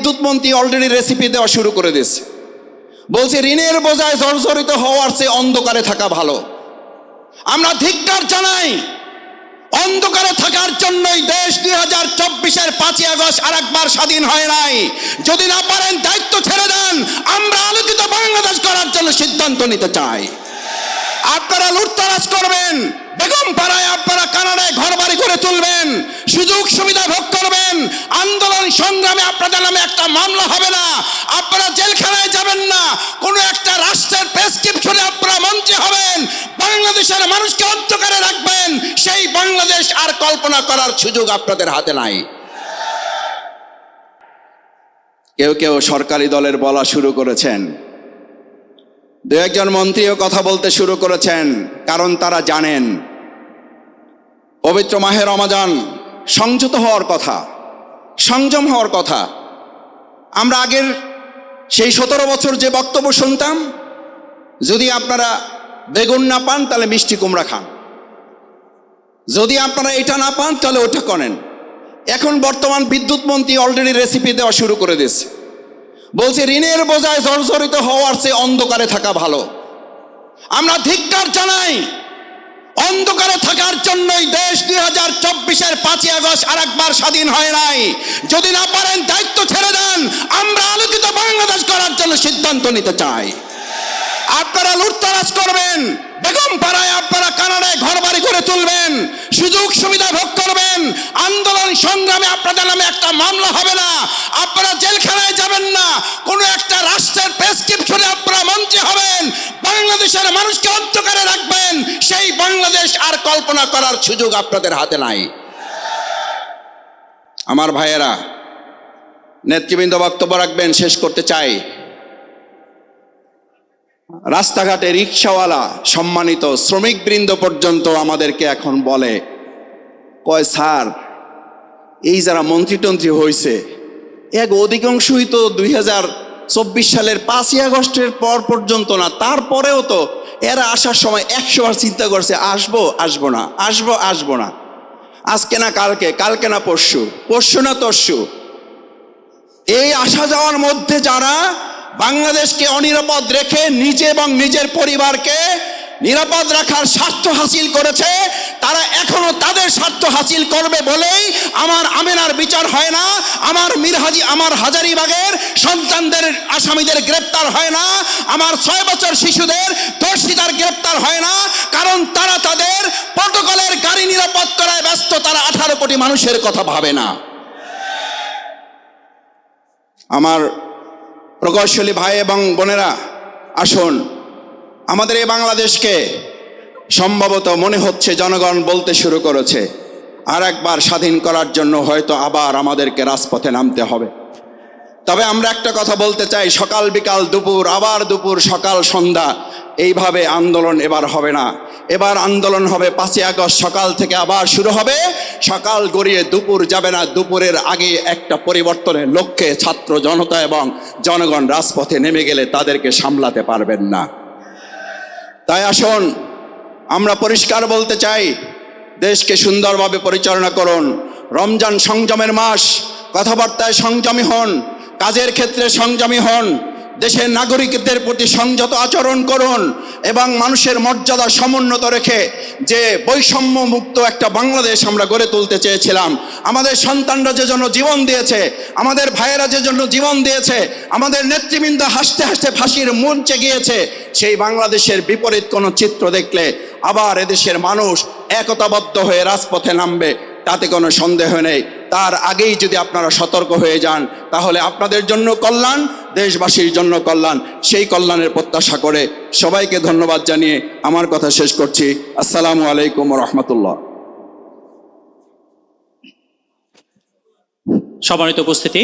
বিদ্যুৎ মন্ত্রী already recipe দেওয়া শুরু করে দিয়েছে। বলছে ঋণের বোঝায় জর্জরিত হওয়ার চেয়ে অন্ধকারে থাকা ভালো। আমরা ধিক্কার জানাই, অন্ধকারে থাকার জন্যই দেশ 2024-এর 5ই আগস্ট আরেকবার স্বাধীন হয় নাই। যদি না পারেন দায়িত্ব ছেড়ে দেন, আমরা আলোকিত বাংলাদেশ করার জন্য সিদ্ধান্ত নিতে চাই। আপনারা লুটতরাজ করবেন, বেগম পাড়ায় আপনারা কানাডায় ঘর বাড়ি করে তুলবেন, সুযোগ সুবিধা ভোগ করবেন, আন্দোলন সংগ্রামে আপনাদের নামে একটা মামলা হবে না, আপনারা জেলখানায় যাবেন না, কোনো একটা রাষ্ট্রের প্রেসক্রিপশনে আপনারা মন্ত্রী হবেন, বাংলাদেশের মানুষকে অন্ধকারে রাখবেন। সেই বাংলাদেশ আর কল্পনা করার সুযোগ আপনাদের হাতে নাই। কেউ কেউ সরকারি দলের বলা শুরু করেছেন, দু একজন মন্ত্রীও কথা বলতে শুরু করেছেন, কারণ তারা জানেন পবিত্র মাহে রমাজান, সংযত হওয়ার কথা, সংযম হওয়ার কথা। আমরা আগের সেই 17 বছর যে বক্তব্য শুনতাম, যদি আপনারা বেগুন না পান তাহলে মিষ্টি কুমড়া খান, যদি আপনারা এটা না পান তাহলে ওটা করেন। এখন বর্তমান বিদ্যুৎ মন্ত্রী অলরেডি রেসিপি দেওয়া শুরু করে দিয়েছে। বলছে ঋণের বোঝায় জর্জরিত হওয়ার চেয়ে অন্ধকারে থাকা ভালো। আমরা ধিক্কার জানাই, অন্ধকারে থাকার জন্যই দেশ 2024-এর 5ই আগস্ট আরেকবার স্বাধীন হয় নাই। যদি না পারেন দায়িত্ব ছেড়ে দেন, আমরা আলোকিত বাংলাদেশ করার জন্য সিদ্ধান্ত নিতে চাই। আপনারা লুটতরাজ করবেন, বেগম পাড়ায় আপনারা কানাডায় ঘর বাড়ি করে তুলবেন, সুযোগ সুবিধা ভোগ করবেন, আন্দোলন সংগ্রামে আপনাদের নামে একটা মামলা হবে না, আপনারা জেলখানায় যাবেন না, কোনো একটা রাষ্ট্রের প্রেসক্রিপশনে আপনারা মন্ত্রী হবেন, বাংলাদেশের মানুষকে অন্ধকারে রাখবেন। সেই বাংলাদেশ আর কল্পনা করার সুযোগ আপনাদের হাতে নাই। আমার ভাইয়েরা, নেতৃবৃন্দ বক্তব্য রাখবেন, শেষ করতে চাই। রাস্তাঘাটে রিক্সাওয়ালা, সম্মানিত শ্রমিক বৃন্দ পর্যন্ত আমাদেরকে এখন বলে, কয় স্যার, এই যারা মন্ত্রী টন্ত্রী হয়েছে, এক অধিকাংশই তো 2024 সালের 5ই আগস্টের পর পর্যন্ত না, তারপরেও তো এরা আসার সময় 100 বার চিন্তা করছে, আসবো আসবো না, আসবো আসবো না, আজকে না কালকে, কালকে না পরশু, পরশু না তরশু। এই আসা যাওয়ার মধ্যে যারা বাংলাদেশকে অনিরাপদ রেখে নিজে এবং নিজের পরিবারকে নিরাপদ রাখার স্বার্থ হাসিল করেছে, তারা এখনো তাদের স্বার্থ হাসিল করবে বলেই আমার আমেনার বিচার হয় না, আমার হাজারীবাগের সন্তানদের আসামিদের গ্রেপ্তার হয় না, আমার 6 বছর শিশুদের দোষীদের গ্রেপ্তার হয় না, কারণ তারা তাদের প্রটোকলের গাড়ি নিরাপদ করায় ব্যস্ত, তারা 18 কোটি মানুষের কথা ভাবে না। আমার প্রকৌশলী ভাই এবং বোনেরা, আসুন, আমাদের এই বাংলাদেশকে সম্ভবত মনে হচ্ছে জনগণ বলতে শুরু করেছে, আর একবার স্বাধীন করার জন্য হয়তো আবার আমাদেরকে রাজপথে নামতে হবে। তবে আমরা একটা কথা বলতে চাই, সকাল বিকাল দুপুর, আবার দুপুর সকাল সন্ধ্যা, এইভাবে আন্দোলন এবার হবে না। এবার আন্দোলন হবে 5ই আগস্ট সকাল থেকে আবার শুরু হবে, সকাল গড়িয়ে দুপুর যাবে না, দুপুরের আগে একটা পরিবর্তনের লক্ষ্যে ছাত্র জনতা এবং জনগণ রাজপথে নেমে গেলে তাদেরকে সামলাতে পারবেন না। তাই আসুন, আমরা পরিষ্কার বলতে চাই, দেশকে সুন্দরভাবে পরিচালনা করুন। রমজান সংযমের মাস, কথাবার্তায় সংযমী হন, কাজের ক্ষেত্রে সংযমী হন, দেশের নাগরিকদের প্রতি সংযত আচরণ করুন এবং মানুষের মর্যাদা সমুন্নত রেখে যে বৈষম্য মুক্ত একটা বাংলাদেশ আমরা গড়ে তুলতে চেয়েছিলাম, আমাদের সন্তানরা যে জন্য জীবন দিয়েছে, আমাদের ভাইয়েরা যে জন্য জীবন দিয়েছে, আমাদের নেতৃবৃন্দ হাসতে হাসতে ফাঁসির মঞ্চে গিয়েছে, সেই বাংলাদেশের বিপরীত কোনো চিত্র দেখলে আবার এদেশের মানুষ একতাবদ্ধ হয়ে রাজপথে নামবে, তাতে কোনো সন্দেহ নেই। তার আগেই যদি আপনারা সতর্ক হয়ে যান, তাহলে আপনাদের জন্য কল্যাণ, দেশবাসীর জন্য কল্যাণ। সেই কল্যাণের প্রত্যাশা করে সবাইকে ধন্যবাদ জানিয়ে আমার কথা শেষ করছি। আসসালামু আলাইকুম ওয়া রাহমাতুল্লাহ। সম্মানিত উপস্থিতি,